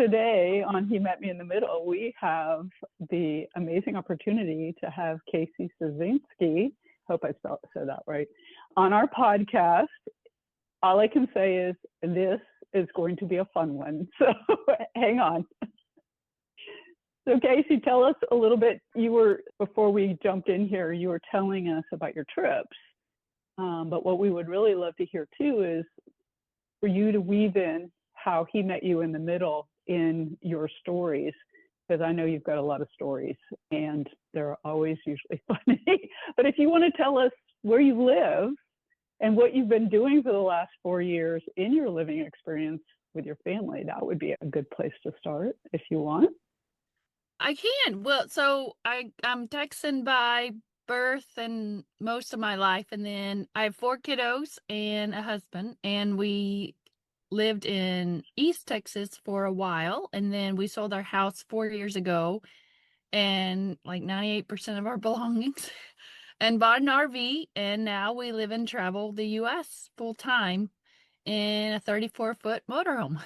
today on He Met Me in the Middle, we have the amazing opportunity to have Kasey Ciesiensky, hope I said that right, on our podcast. All I can say is this is going to be a fun one. So hang on. So Kasey, tell us a little bit. Before we jumped in here, you were telling us about your trips. But what we would really love to hear too is for you to weave in how he met you in the middle in your stories, because I know you've got a lot of stories and they're always usually funny. But if you want to tell us where you live and what you've been doing for the last 4 years in your living experience with your family, that would be a good place to start if you want. I can. Well, so I'm Texan by birth and most of my life, and then I have 4 kiddos and a husband, and we lived in East Texas for a while, and then we sold our house 4 years ago and like 98% of our belongings and bought an RV, and now we live and travel the U.S. full time in a 34-foot motorhome.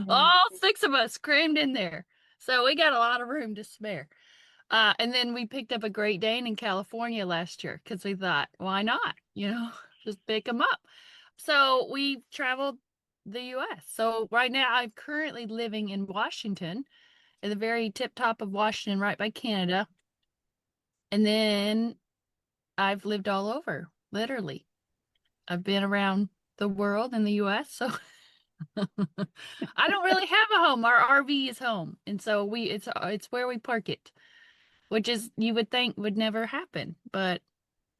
All 6 of us crammed in there. So we got a lot of room to spare. And then we picked up a Great Dane in California last year because we thought, why not? Just pick them up. So we traveled the U.S. So right now I'm currently living in Washington, at the very tip top of Washington, right by Canada. And then I've lived all over, literally. I've been around the world in the U.S., so I don't really have a home. Our RV is home. And so it's where we park it, which is, you would think would never happen, but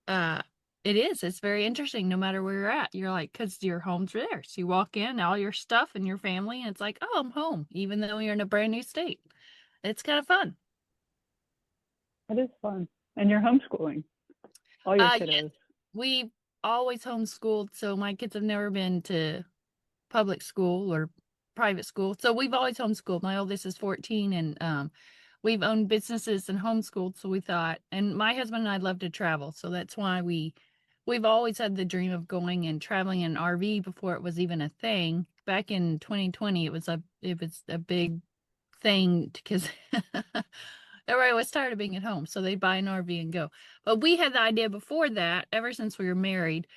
it is. It's very interesting no matter where you're at. You're like, because your home's there. So you walk in, all your stuff and your family, and it's like, oh, I'm home, even though you're in a brand new state. It's kind of fun. It is fun. And you're homeschooling all your kiddos. Yes, we always homeschooled, so my kids have never been to public school or private school. So we've always homeschooled. My oldest is 14, and we've owned businesses and homeschooled. So we thought, and my husband and I love to travel. So that's why we've always had the dream of going and traveling in an RV before it was even a thing. Back in 2020, it was a big thing because everybody was tired of being at home. So they'd buy an RV and go. But we had the idea before that, ever since we were married.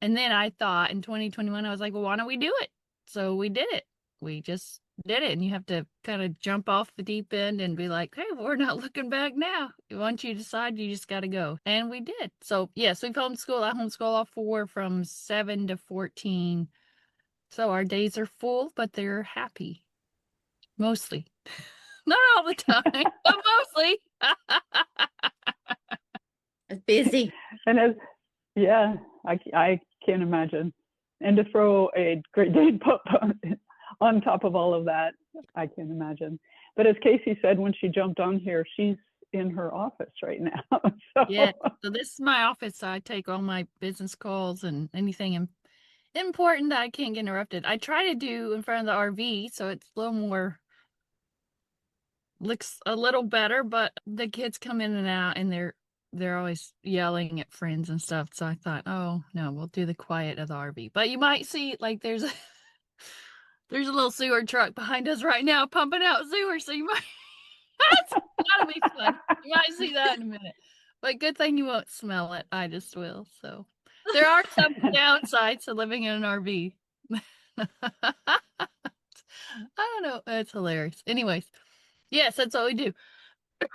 And then I thought in 2021, I was like, well, why don't we do it? So we did it. We just did it. And you have to kind of jump off the deep end and be like, hey, we're not looking back now. Once you decide, you just got to go. And we did. So yes, we've homeschooled. I homeschool all 4 from 7 to 14. So our days are full, but they're happy. Mostly. Not all the time, but mostly. It's busy. And I can't imagine. And to throw a Great Dane pup on top of all of that, I can't imagine. But as Kasey said when she jumped on here, she's in her office right now. Yeah, so this is my office. I take all my business calls and anything important that I can't get interrupted. I try to do in front of the RV, so it's a little more, looks a little better, but the kids come in and out and they're always yelling at friends and stuff. So I thought, oh no, we'll do the quiet of the RV. But you might see like there's a little sewer truck behind us right now pumping out sewer. So you might, that's gotta be fun. You might see that in a minute. But good thing you won't smell it. I just will. So there are some downsides to living in an RV. I don't know. It's hilarious. Anyways, yes, that's what we do.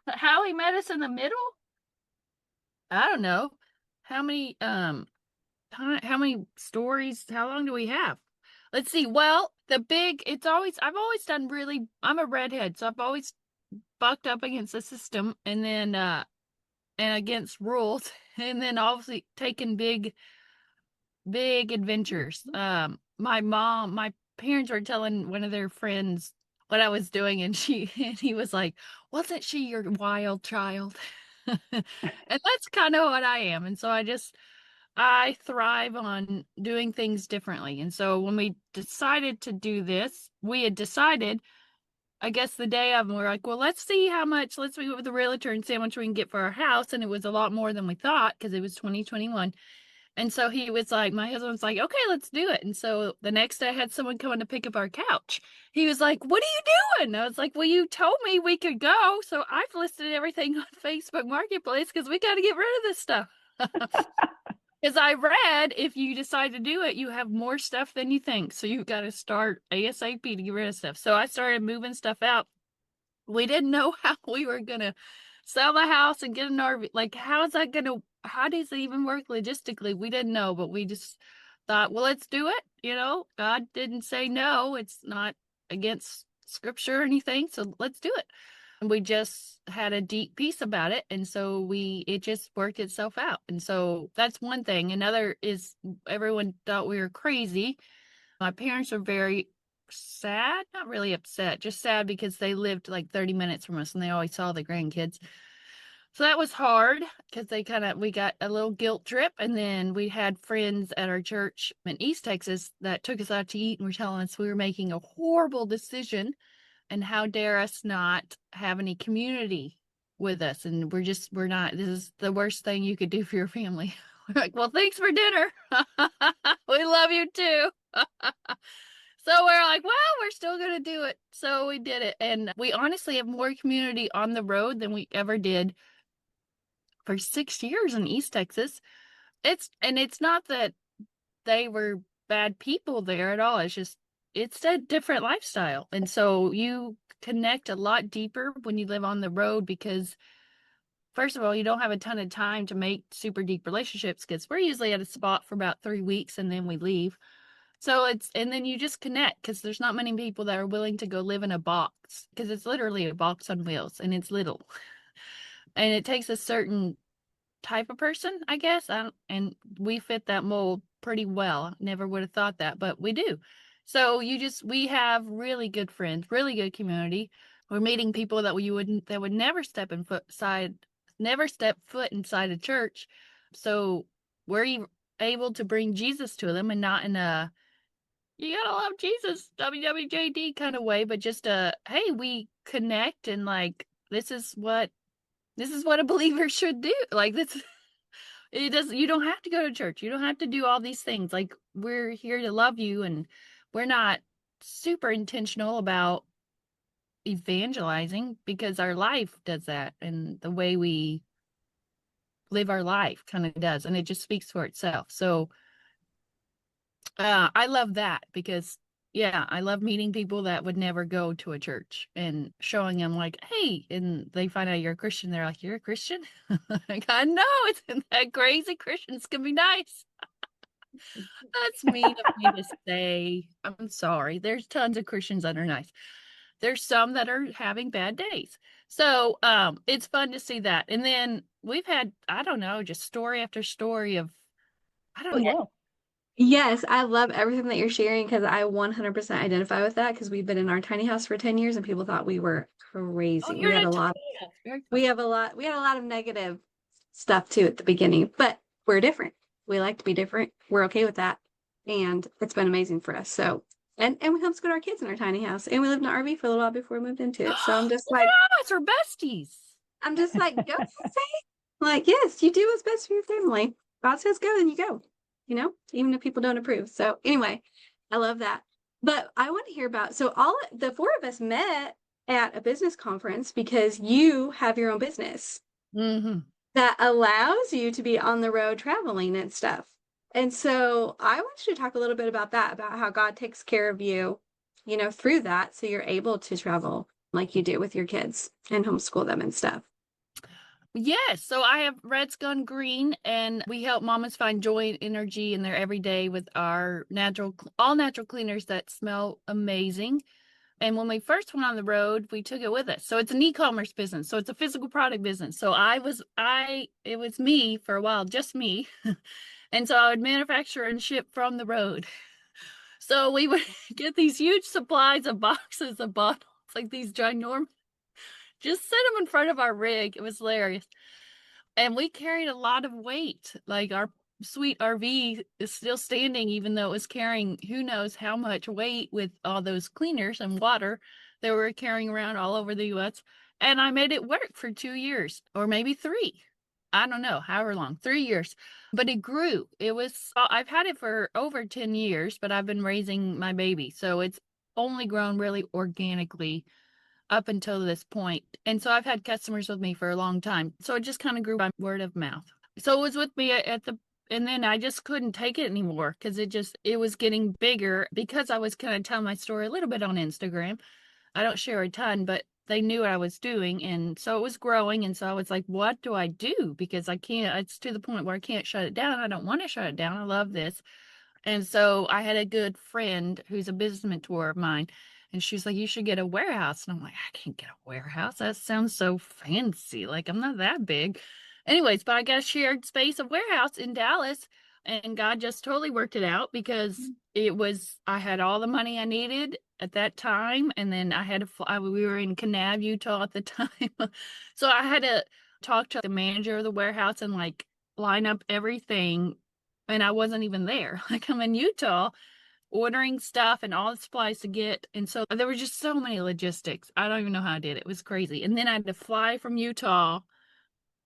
How he met us in the middle? I don't know. How many stories? How long do we have? Let's see. Well, I've always done I'm a redhead, so I've always bucked up against the system and then and against rules, and then obviously taken big adventures. My parents were telling one of their friends what I was doing, and he was like, wasn't she your wild child? And that's kind of what I am. And so I thrive on doing things differently. And so when we decided to do this, we had decided, I guess the day of, and we're like, well, let's meet with the realtor and see how much we can get for our house. And it was a lot more than we thought because it was 2021. And so he was like, my husband was like, okay, let's do it. And so the next day I had someone coming to pick up our couch. He was like, what are you doing? I was like, well, you told me we could go. So I've listed everything on Facebook Marketplace because we got to get rid of this stuff. Because I read if you decide to do it, you have more stuff than you think. So you've got to start ASAP to get rid of stuff. So I started moving stuff out. We didn't know how we were going to sell the house and get an RV. Like, how does it even work logistically? We didn't know, but we just thought, well, let's do it. God didn't say no. It's not against scripture or anything. So let's do it. And we just had a deep peace about it. And so it just worked itself out. And so that's one thing. Another is everyone thought we were crazy. My parents are very sad, not really upset, just sad because they lived like 30 minutes from us and they always saw the grandkids. So that was hard because we got a little guilt trip. And then we had friends at our church in East Texas that took us out to eat and were telling us we were making a horrible decision and how dare us not have any community with us. And we're not, this is the worst thing you could do for your family. We're like, well, thanks for dinner. We love you too. So we're like, well, we're still going to do it. So we did it. And we honestly have more community on the road than we ever did for 6 years in East Texas. It's not that they were bad people there at all. It's a different lifestyle. And so you connect a lot deeper when you live on the road because first of all, you don't have a ton of time to make super deep relationships because we're usually at a spot for about 3 weeks and then we leave. And then you just connect because there's not many people that are willing to go live in a box because it's literally a box on wheels and it's little. And it takes a certain type of person, I guess. And we fit that mold pretty well. Never would have thought that, but we do. So we have really good friends, really good community. We're meeting people that would never step foot inside a church. So we're able to bring Jesus to them and not in a you gotta love Jesus, WWJD kind of way, but just hey, we connect and like this is what a believer should do. Like this you don't have to go to church. You don't have to do all these things. Like we're here to love you and we're not super intentional about evangelizing because our life does that and the way we live our life kind of does and it just speaks for itself. So I love that because, yeah, I love meeting people that would never go to a church and showing them like, hey, and they find out you're a Christian. They're like, you're a Christian? Like, I know, isn't that crazy? Christians can be nice. That's mean of me to say. I'm sorry. There's tons of Christians that are nice. There's some that are having bad days. So it's fun to see that. And then we've had, I don't know, just story after story of, I Oh, don't know. yeah. Yes, I love everything that you're sharing because I 100% identify with that because we've been in our tiny house for 10 years and people thought we were Oh, crazy. you're in a tiny house. Very fun. We had a lot of negative stuff too at the beginning, but we're different. We like to be different. We're okay with that. And it's been amazing for us. So, and we homeschooled our kids in our tiny house and we lived in an RV for a little while before we moved into it. So Look at us, we're besties. I'm just like, go say, like, yes, you do what's best for your family. God says go, then you go, even if people don't approve. So anyway, I love that. But I want to hear about, so all the four of us met at a business conference because you have your own business that allows you to be on the road traveling and stuff. And so I want you to talk a little bit about that, about how God takes care of you, through that. So you're able to travel like you do with your kids and homeschool them and stuff. Yes, so I have Red's Gone Green, and we help mamas find joy and energy in their everyday with our all natural cleaners that smell amazing. And when we first went on the road, we took it with us. So it's an e-commerce business. So it's a physical product business. So it was me for a while, just me. And so I would manufacture and ship from the road. So we would get these huge supplies of boxes of bottles, like these ginormous, just set them in front of our rig. It was hilarious. And we carried a lot of weight. Like our sweet RV is still standing, even though it was carrying who knows how much weight with all those cleaners and water that we were carrying around all over the US. And I made it work for 2 years or maybe 3. I don't know, however long, 3 years. But it grew. I've had it for over 10 years, but I've been raising my baby. So it's only grown really organically up until this point. And so I've had customers with me for a long time. So it just kind of grew by word of mouth. So it was with me and then I just couldn't take it anymore because it was getting bigger because I was kind of telling my story a little bit on Instagram. I don't share a ton, but they knew what I was doing. And so it was growing. And so I was like, what do I do? Because it's to the point where I can't shut it down. I don't want to shut it down. I love this. And so I had a good friend who's a business mentor of mine. And she's like, you should get a warehouse. And I'm like, I can't get a warehouse. That sounds so fancy. Like, I'm not that big. Anyways, but I got a shared space of warehouse in Dallas. And God just totally worked it out because I had all the money I needed at that time. And then I had to fly. We were in Kanab, Utah at the time. So I had to talk to the manager of the warehouse and like line up everything. And I wasn't even there. Like, I'm in Utah ordering stuff and all the supplies to get. And so there were just so many logistics. I don't even know how I did it. It was crazy. And then I had to fly from Utah.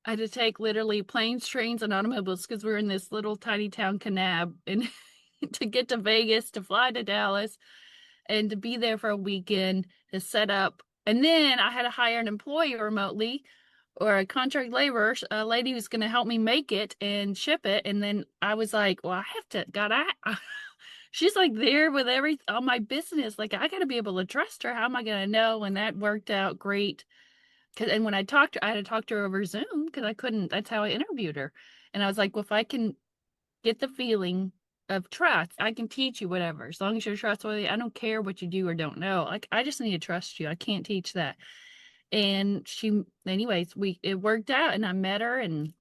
I had to take literally planes, trains, and automobiles because we're in this little tiny town, Kanab, and to get to Vegas, to fly to Dallas, and to be there for a weekend to set up. And then I had to hire an employee remotely or a contract laborer, a lady who's going to help me make it and ship it. And then I was like, well, I have to, God, she's like there with all my business. Like, I got to be able to trust her. How am I going to know? And that worked out great. And when I talked to her, I had to talk to her over Zoom because I couldn't, that's how I interviewed her. And I was like, well, if I can get the feeling of trust, I can teach you whatever. As long as you're trustworthy, I don't care what you do or don't know. Like, I just need to trust you. I can't teach that. And it worked out and I met her. And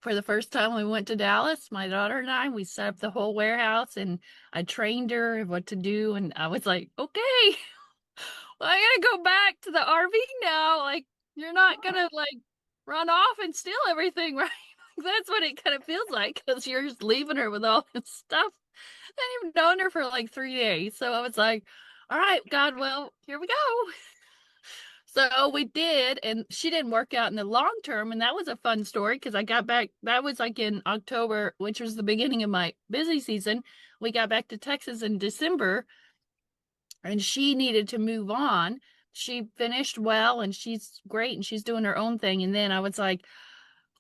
for the first time we went to Dallas, my daughter and we set up the whole warehouse and I trained her what to do. And I was like, okay, well, I gotta go back to the RV now. Like, you're not gonna like run off and steal everything, right? That's what it kind of feels like because you're just leaving her with all this stuff. I hadn't even known her for like 3 days. So I was like, all right, God, well, here we go. So we did, and she didn't work out in the long term. And that was a fun story because I got back, that was like in October, which was the beginning of my busy season. We got back to Texas in December and she needed to move on. She finished well and she's great and she's doing her own thing. And then I was like,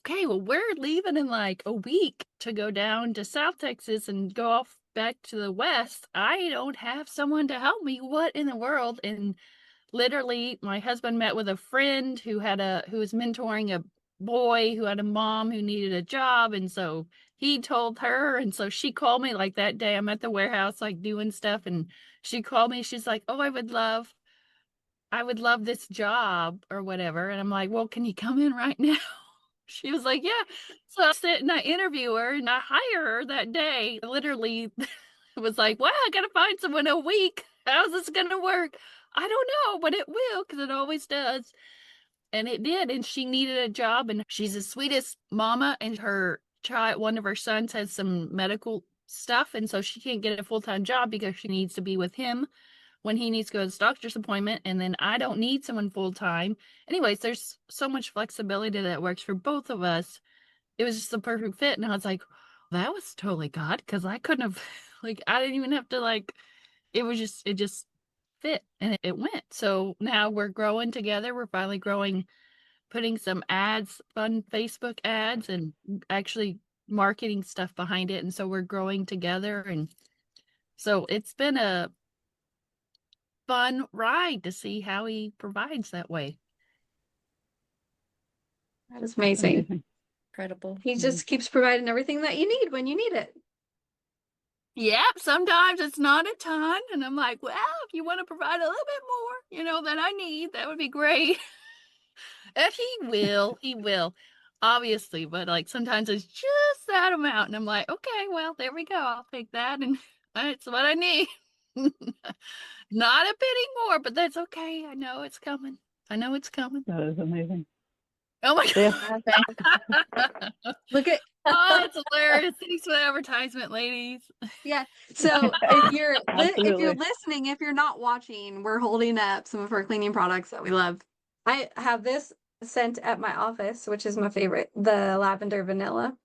okay, well, we're leaving in like a week to go down to South Texas and go off back to the West. I don't have someone to help me. What in the world? And literally my husband met with a friend who was mentoring a boy who had a mom who needed a job. And so he told her. And so she called me like that day. I'm at the warehouse, like doing stuff. And she called me. She's like, oh, I would love this job or whatever. And I'm like, well, can you come in right now? She was like, yeah. So I sit and I interview her and I hire her that day. Literally, it was like, wow, I got to find someone a week. How's this going to work? I don't know, but it will because it always does. And it did. And she needed a job and she's the sweetest mama. And one of her sons has some medical stuff. And so she can't get a full-time job because she needs to be with him when he needs to go to his doctor's appointment. And then I don't need someone full-time. Anyways, there's so much flexibility that works for both of us. It was just the perfect fit. And I was like, that was totally God because I couldn't have, like, I didn't even have to, like, it just fit and it went. So now we're growing together. We're finally growing, putting some ads, fun Facebook ads, and actually marketing stuff behind it. And so we're growing together. And so it's been a fun ride to see how he provides that way. That is amazing. Incredible. He just keeps providing everything that you need when you need it. Yep. Sometimes it's not a ton. And I'm like, well, if you want to provide a little bit more, that I need, that would be great. And he will, obviously. But like sometimes it's just that amount. And I'm like, okay, well, there we go. I'll take that. And that's what I need. Not a penny more, but that's okay. I know it's coming. That is amazing. Oh my God. Look at oh, that's hilarious. Thanks for the advertisement, ladies. Yeah. So if you're listening, if you're not watching, we're holding up some of our cleaning products that we love. I have this scent at my office, which is my favorite, the lavender vanilla.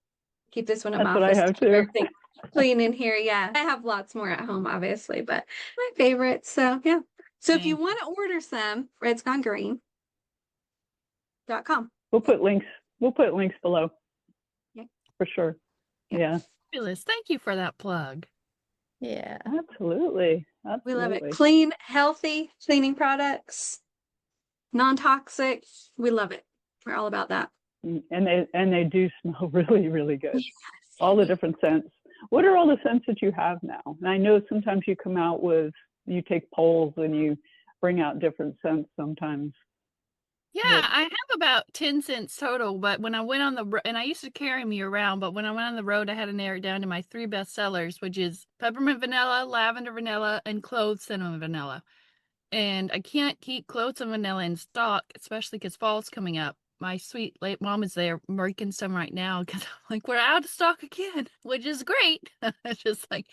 Keep this one at my That's what I office. have Keep too. everything clean in here. Yeah. I have lots more at home, obviously, but my favorite. So yeah. So if you Thank want to order some, redsgonegreen.com. We'll put links below. Yeah. For sure. Yeah. Fabulous. Thank you for that plug. Yeah. Absolutely. We love it. Absolutely. Clean, healthy cleaning products, non-toxic. We love it. We're all about that. And they do smell really, really good. Yes. All the different scents. What are all the scents that you have now? And I know sometimes you come out with, you take polls and you bring out different scents sometimes. Yeah, But I have about 10 cents total, but when I went on the and I used to carry me around, but when I went on the road, I had to narrow it down to my 3 best sellers, which is peppermint vanilla, lavender vanilla, and clove cinnamon vanilla. And I can't keep clove and vanilla in stock, especially because fall's coming up. My sweet late mom is there making some right now because I'm like, we're out of stock again, which is great. It's just like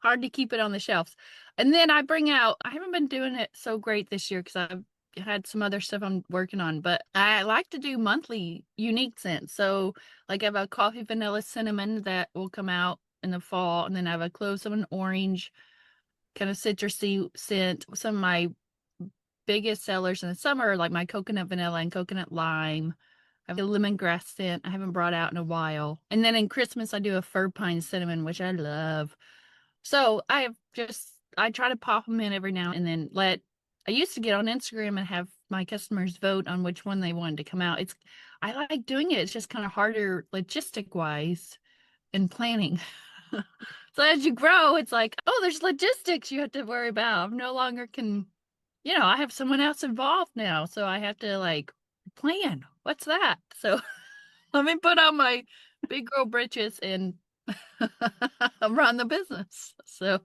hard to keep it on the shelves. And then I bring out, I haven't been doing it so great this year because I've had some other stuff I'm working on, but I like to do monthly unique scents. So like I have a coffee vanilla cinnamon that will come out in the fall, and then I have a clove cinnamon orange kind of citrusy scent. Some of my biggest sellers in the summer are like my coconut vanilla and coconut lime. I have a lemongrass scent I haven't brought out in a while. And then in Christmas, I do a fir pine cinnamon, which I love. So I try to pop them in every now and then. I used to get on Instagram and have my customers vote on which one they wanted to come out. I like doing it. It's just kind of harder logistic wise and planning. So as you grow, it's like, oh, there's logistics you have to worry about. I'm no longer I have someone else involved now. So I have to like plan. What's that? So let me put on my big girl britches and run the business. So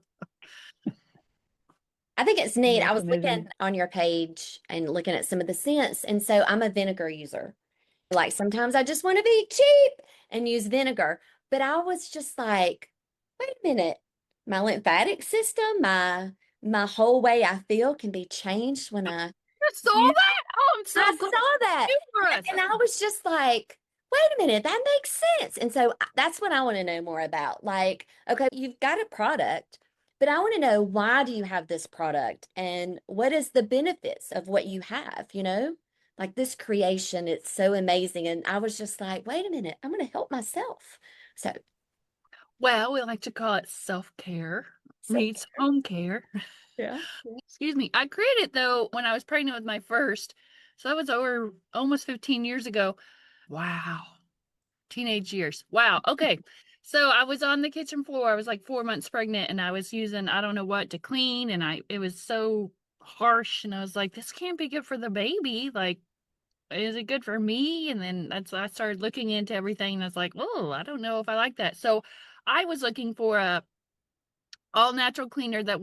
I think it's neat. that's I was looking amazing. on your page and looking at some of the scents. And so I'm a vinegar user. Like sometimes I just want to be cheap and use vinegar. But I was just like, wait a minute. My lymphatic system, my whole way I feel can be changed when I you saw use. that? Oh, I'm so I glad saw that. humorous. And I was just like, wait a minute, that makes sense. And so that's what I want to know more about. Like, okay, you've got a product, but I want to know, why do you have this product and what is the benefits of what you have, Like this creation, it's so amazing. And I was just like, wait a minute, I'm going to help myself. So, Well, we like to call it self-care meets home care. Yeah. Excuse me. I created though when I was pregnant with my first. So that was over almost 15 years ago. Wow. Teenage years. Wow. Okay. So I was on the kitchen floor. I was like 4 months pregnant and I was using I don't know what to clean, and it was so harsh, and I was like, this can't be good for the baby. Like, is it good for me? And then I started looking into everything, and I was like, oh, I don't know if I like that. So I was looking for a all natural cleaner that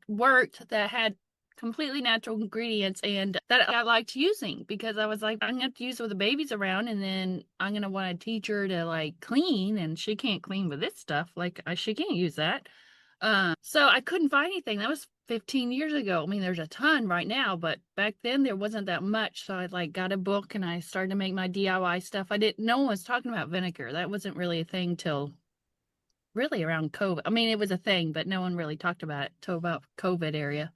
worked, that had completely natural ingredients, and that I liked using, because I was like, I'm gonna have to use it with the babies around, and then I'm gonna want to teach her to like clean, and she can't clean with this stuff. Like she can't use that. So I couldn't find anything. That was 15 years ago. I mean, there's a ton right now, but back then there wasn't that much. So I like got a book and I started to make my DIY stuff. No one was talking about vinegar. That wasn't really a thing till really around COVID. I mean, it was a thing, but no one really talked about it till about COVID area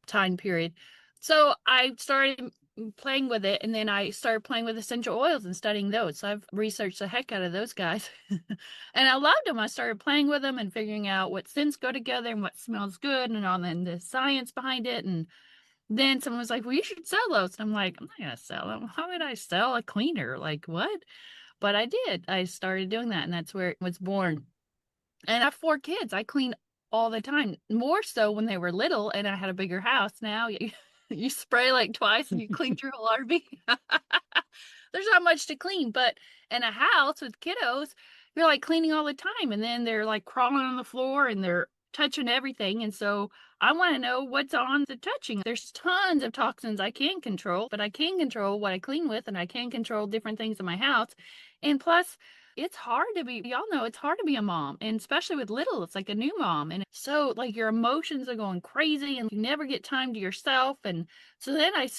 time period. So I started playing with it, and then I started playing with essential oils and studying those. So I've researched the heck out of those guys and I loved them. I started playing with them and figuring out what scents go together and what smells good and all, and the science behind it. And then someone was like, well, you should sell those. And I'm like, I'm not gonna sell them. How would I sell a cleaner? Like, what? But I did. I started doing that, and that's where it was born. And I have 4 kids. I clean all the time, more so when they were little and I had a bigger house. Now you spray like twice and you clean your whole RV. There's not much to clean, but in a house with kiddos, you're like cleaning all the time, and then they're like crawling on the floor and they're touching everything. And so I want to know what's on the touching. There's tons of toxins I can't control, but I can control what I clean with, and I can control different things in my house. And plus, y'all know it's hard to be a mom, and especially with little, it's like a new mom. And so like your emotions are going crazy and you never get time to yourself. And so then I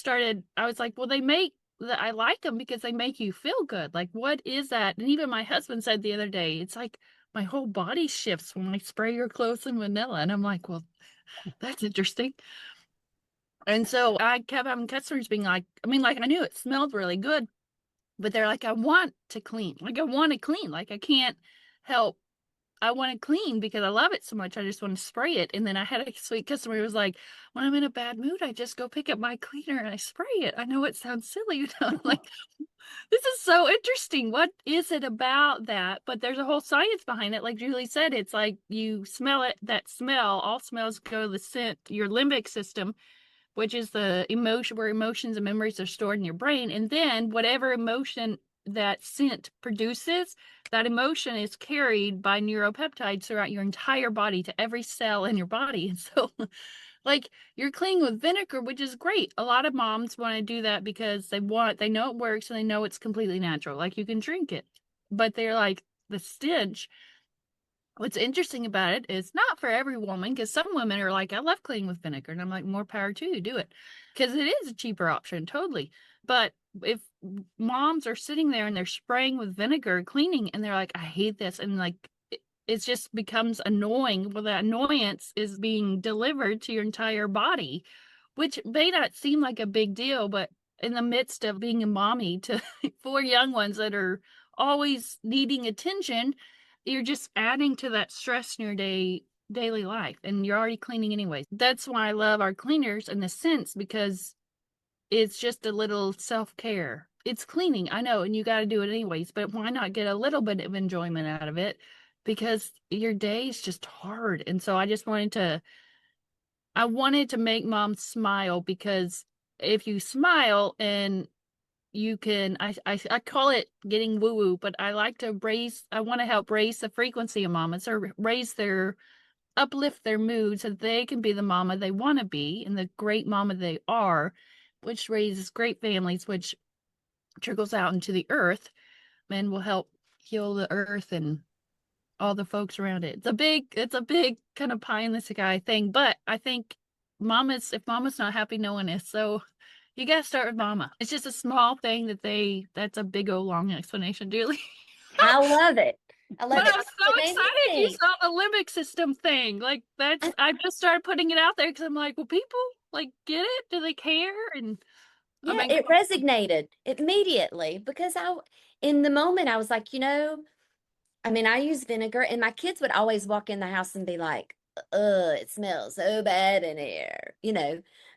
was like, well, they make that I like them because they make you feel good. Like, what is that? And even my husband said the other day, it's like my whole body shifts when I spray your clothes in vanilla. And I'm like, well, that's interesting. And so I kept having customers being like, I mean, like I knew it smelled really good, but they're like, I want to clean. Like, I want to clean. Like, I can't help. I want to clean because I love it so much. I just want to spray it. And then I had a sweet customer who was like, when I'm in a bad mood, I just go pick up my cleaner and I spray it. I know it sounds silly, you know, like, this is so interesting. What is it about that? But there's a whole science behind it. Like Julie said, it's like you smell it, that smell, all smells go to the scent, your limbic system, which is the emotion where emotions and memories are stored in your brain. And then whatever emotion that scent produces, that emotion is carried by neuropeptides throughout your entire body to every cell in your body. And so, like, you're cleaning with vinegar, which is great. A lot of moms want to do that because they know it works and they know it's completely natural. Like, you can drink it, but they're like, the stench. What's interesting about it is not for every woman, because some women are like, I love cleaning with vinegar. And I'm like, more power to you, do it. Because it is a cheaper option, totally. But if moms are sitting there and they're spraying with vinegar, cleaning, and they're like, I hate this. And like, it just becomes annoying. Well, that annoyance is being delivered to your entire body, which may not seem like a big deal, but in the midst of being a mommy to 4 young ones that are always needing attention, you're just adding to that stress in your daily life, and you're already cleaning anyways. That's why I love our cleaners in the sense, because it's just a little self-care. It's cleaning, I know, and you got to do it anyways, but why not get a little bit of enjoyment out of it? Because your day is just hard. And so I wanted to make moms smile, because if you smile and you can, I call it getting woo woo, but I want to help raise the frequency of mamas, or uplift their mood so that they can be the mama they want to be and the great mama they are, which raises great families, which trickles out into the earth and will help heal the earth and all the folks around it. It's a big kind of pie in the sky thing, but I think if mama's not happy, no one is. So you got to start with mama. It's just a small thing that's a big old long explanation, Julie. I love it. I love But it. I'm so It made me excited you think. saw the limbic system thing. Like, I just started putting it out there because I'm like, well, people like get it? Do they care? And I've Yeah, been it resonated immediately because in the moment, I was like, I mean, I use vinegar, and my kids would always walk in the house and be like, ugh, it smells so bad in here.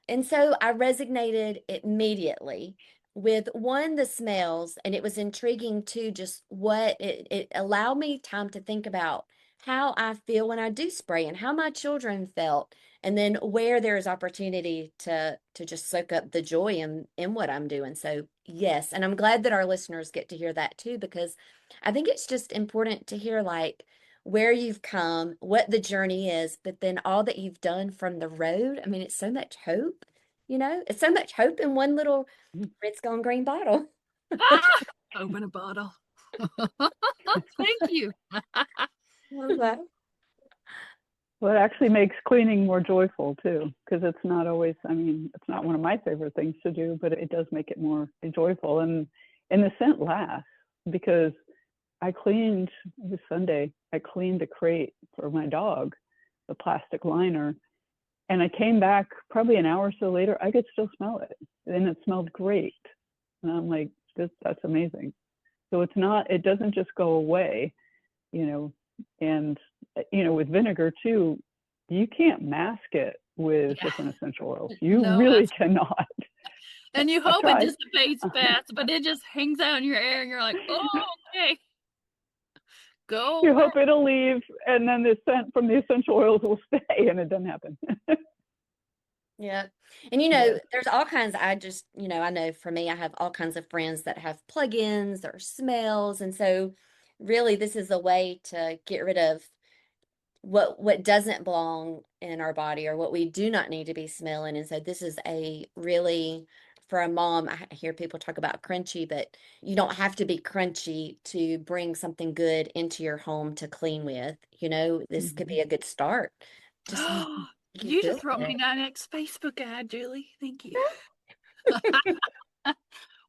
And so I resonated immediately with one, the smells, and it was intriguing to just what it allowed me time to think about how I feel when I do spray and how my children felt, and then where there is opportunity to just soak up the joy in what I'm doing. So yes, and I'm glad that our listeners get to hear that too, because I think it's just important to hear like where you've come, what the journey is, but then all that you've done from the road. I mean, it's so much hope, it's so much hope in one little Ritz Gone Green bottle. open a bottle. Thank you. Love that. Well, it actually makes cleaning more joyful too, because it's not always, I mean, it's not one of my favorite things to do, but it does make it more joyful. And the scent lasts, because it was Sunday, I cleaned the crate for my dog, the plastic liner, and I came back probably an hour or so later, I could still smell it, and it smelled great. And I'm like, that's amazing. So it doesn't just go away, and with vinegar too, you can't mask it with different essential oils. You really cannot. And you I've hope it tried. dissipates fast, but it just hangs out in your air and you're like, oh, okay. Go You away. hope it'll leave, and then the scent from the essential oils will stay, and it doesn't happen. Yeah. And there's all kinds. I know for me, I have all kinds of friends that have plugins or smells. And so really this is a way to get rid of what doesn't belong in our body or what we do not need to be smelling. And so this is for a mom, I hear people talk about crunchy, but you don't have to be crunchy to bring something good into your home to clean with. This could be a good start. Just You just wrote me my next Facebook ad, Julie. Thank you.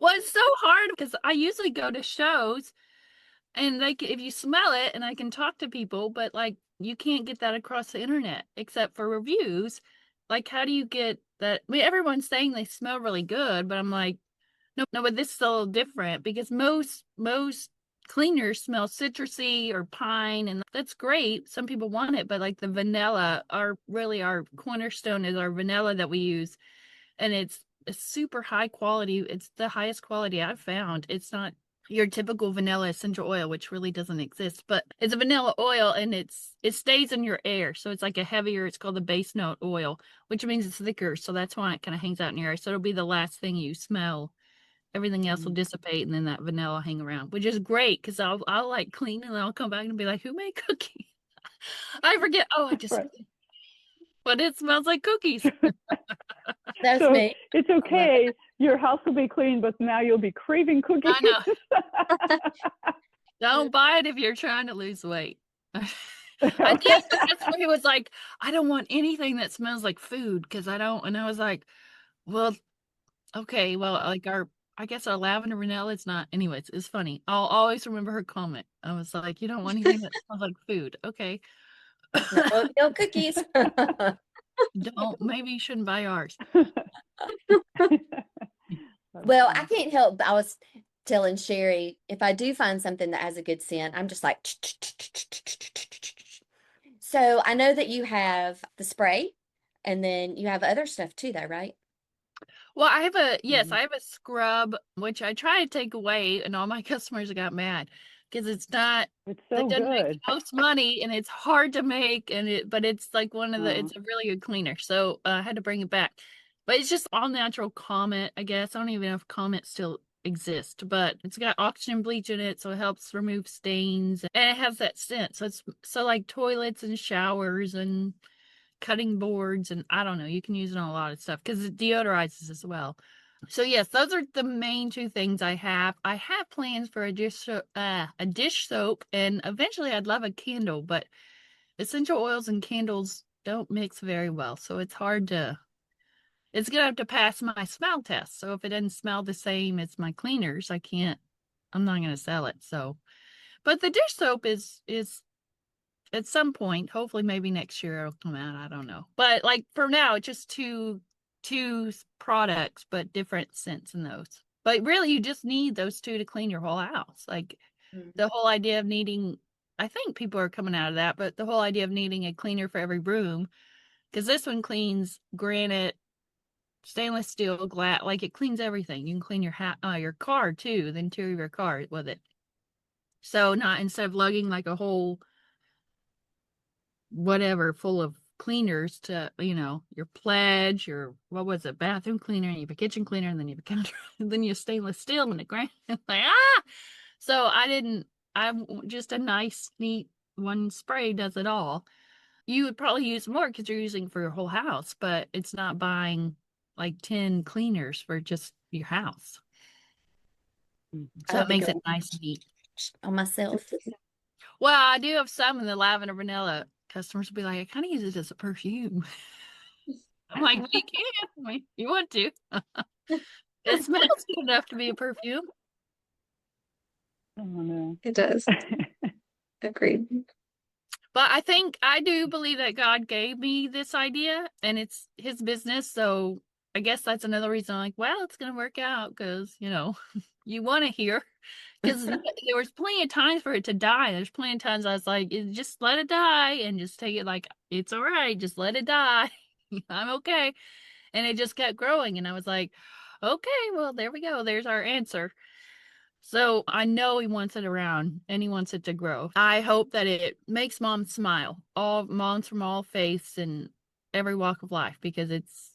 Well, it's so hard because I usually go to shows and if you smell it and I can talk to people, but like you can't get that across the internet except for reviews. Like, how do you get that? I mean, everyone's saying they smell really good, but I'm like, no, but this is a little different because most cleaners smell citrusy or pine, and that's great. Some people want it, but like the vanilla, our cornerstone is our vanilla that we use, and it's a super high quality. It's the highest quality I've found. It's not your typical vanilla essential oil, which really doesn't exist, but it's a vanilla oil and it stays in your air. So it's like a heavier, it's called the base note oil, which means it's thicker. So that's why it kind of hangs out in your air. So it'll be the last thing you smell. Everything else will dissipate and then that vanilla will hang around, which is great because I'll like clean and then I'll come back and be like, who made cookies? I forget. Oh, I just, Right. but it smells like cookies. That's So me. it's okay. Your house will be clean, but now you'll be craving cookies. I know. Don't buy it if you're trying to lose weight. I did. That's where he was like, I don't want anything that smells like food because I don't. And I was like, well, okay, well, like I guess our lavender vanilla, it's not. Anyways, it's funny. I'll always remember her comment. I was like, you don't want anything that smells like food. Okay. No cookies. Don't, maybe you shouldn't buy ours. Well, I can't help, I was telling Sherry, if I do find something that has a good scent, I'm just like. So I know that you have the spray and then you have other stuff too, though, right? Well, I have a scrub, which I try to take away, and all my customers got mad because It's so it doesn't make good. the most money and it's hard to make but it's like it's Oh. a really good cleaner. So I had to bring it back. But it's just all natural Comet, I guess. I don't even know if Comet still exists, but it's got oxygen bleach in it, so it helps remove stains and it has that scent. So it's so like toilets and showers and cutting boards and I don't know, you can use it on a lot of stuff because it deodorizes as well. So yes, those are the main two things I have. I have plans for a dish soap, and eventually I'd love a candle, but essential oils and candles don't mix very well, so it's hard to. It's gonna have to pass my smell test. So if it doesn't smell the same as my cleaners, I can't. I'm not gonna sell it. So, but the dish soap is at some point, hopefully maybe next year it'll come out. I don't know. But like for now, it's just two products, but different scents in those. But really you just need those two to clean your whole house. Like the whole idea of needing I think people are coming out of that, but the whole idea of needing a cleaner for every room, because this one cleans granite, stainless steel, glass, like it cleans everything. You can clean your car too, the interior of your car with it. So not instead of lugging like a whole whatever full of cleaners to your pledge, your what was it, bathroom cleaner, and you have a kitchen cleaner, and then you have a counter, and then you have stainless steel and the ground. Like so I'm just a nice neat one spray does it all. You would probably use more because you're using for your whole house, but it's not buying like 10 cleaners for just your house, so it makes it nice and neat On myself. well. I do have some in the lavender vanilla. Customers will be like, I kind of use it as a perfume. I'm like, you can. I mean, you want to. It smells good enough to be a perfume. Oh, no. It does. Agreed. But I think I do believe that God gave me this idea and it's his business. So I guess that's another reason I'm like, well, it's going to work out because, you want to hear. Because there was plenty of times for it to die. There's plenty of times I was like, just let it die and just take it like, it's all right. Just let it die. I'm okay. And it just kept growing. And I was like, okay, well, there we go. There's our answer. So I know he wants it around and he wants it to grow. I hope that it makes moms smile, all moms from all faiths and every walk of life, because it's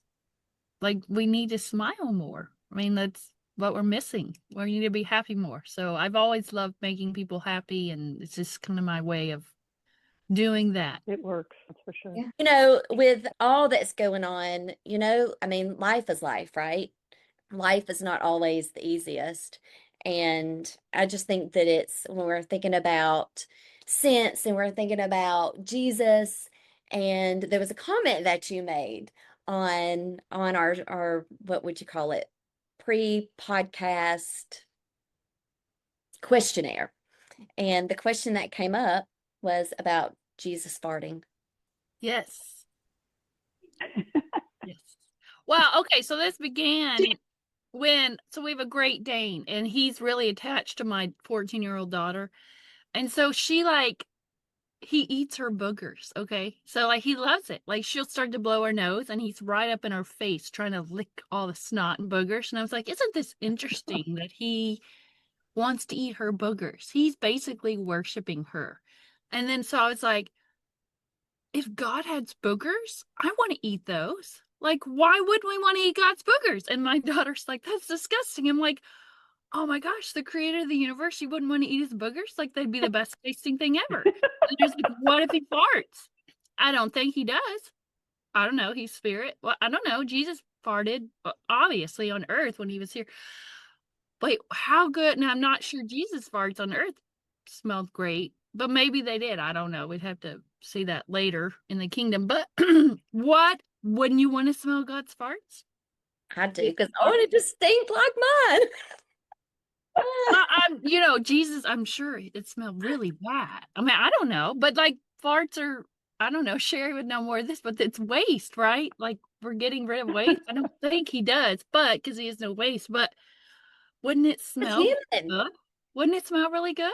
like we need to smile more. I mean, that's what we're missing. We need to be happy more. So I've always loved making people happy, and it's just kind of my way of doing that. It works, that's for sure. Yeah. With all that's going on, I mean, life is life, right? Life is not always the easiest. And I just think that it's when we're thinking about sense and we're thinking about Jesus, and there was a comment that you made on our what would you call it? pre-podcast questionnaire. And the question that came up was about Jesus farting. Yes. Yes. Well, okay, so this began so we have a Great Dane, and he's really attached to my 14-year-old daughter. And so he eats her boogers, okay? So he loves it. Like she'll start to blow her nose and he's right up in her face trying to lick all the snot and boogers. And I was like, isn't this interesting that he wants to eat her boogers? He's basically worshiping her. And then so I was like, if God had boogers, I want to eat those. Like, why wouldn't we want to eat God's boogers? And my daughter's like, that's disgusting. I'm like, oh my gosh, the creator of the universe, you wouldn't want to eat his boogers? Like, they'd be the best tasting thing ever. And just like, what if he farts? I don't think he does. I don't know. He's spirit. Well, I don't know. Jesus farted, obviously, on earth when he was here. Wait, how good? Now, I'm not sure Jesus farts on earth smelled great, but maybe they did. I don't know. We'd have to see that later in the kingdom. But what? Wouldn't you want to smell God's farts? I do, because I want it to stink like mine. Jesus, I'm sure it smelled really bad. I mean, I don't know, but like farts are, I don't know, Sherry would know more of this, but it's waste, right? Like we're getting rid of waste. I don't think he does, but because he has no waste, but wouldn't it smell good? Wouldn't it smell really good?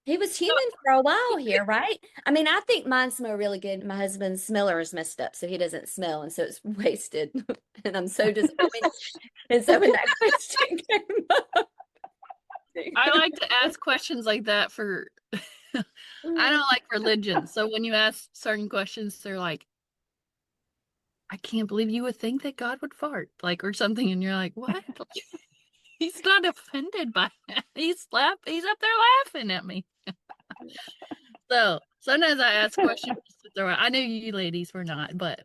He was human for a while here, right? I mean, I think mine smell really good. My husband's smeller is messed up, so he doesn't smell, and so it's wasted. And I'm so disappointed. And so when that question came up, I like to ask questions like that for I don't like religion. So when you ask certain questions, they're like, I can't believe you would think that God would fart, like, or something, and you're like, what? He's not offended by that. He's up there laughing at me. So sometimes I ask questions to throw out. I know you ladies were not, but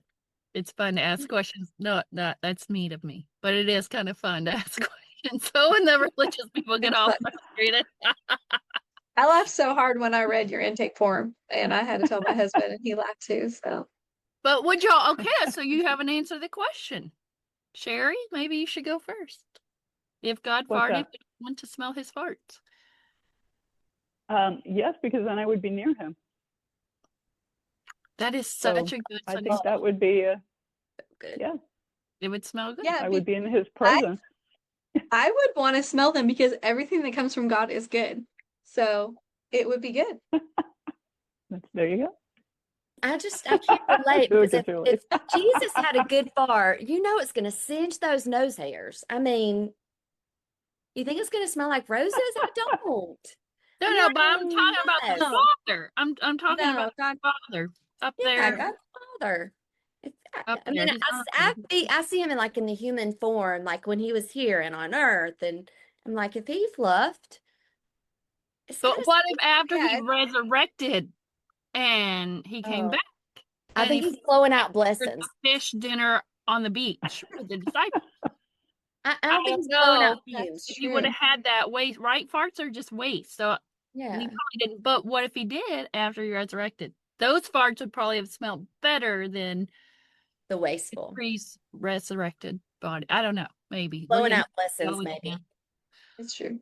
it's fun to ask questions. No, that's mean of me, but it is kind of fun to ask questions. So when the religious people get all frustrated. I laughed so hard when I read your intake form, and I had to tell my husband, and he laughed too. So, but would y'all? Okay, so you haven't answered the question, Sherry. Maybe you should go first. If God farted, would you want to smell his farts? Yes, because then I would be near him. That is such a good suggestion. I think that would be good. Yeah. It would smell good. Yeah, I would be in his presence. I would want to smell them because everything that comes from God is good. So it would be good. There you go. I can't relate because if Jesus had a good fart, it's going to singe those nose hairs. I mean, you think it's going to smell like roses? I don't. No, but I'm talking about the Father. I'm talking about God Father up there. God's Father. I see him in the human form, like when he was here and on earth, and I'm like, if he fluffed. But what if after he resurrected and he came back? I think he's blowing out blessings. Fish dinner on the beach with the disciples. I don't think he's blowing out fumes. If he would have had that waste, right? Farts are just waste. So yeah, he probably didn't. But what if he did after he resurrected? Those farts would probably have smelled better than the wasteful pre-resurrected body. I don't know. Maybe blowing out blessings. Maybe it's true.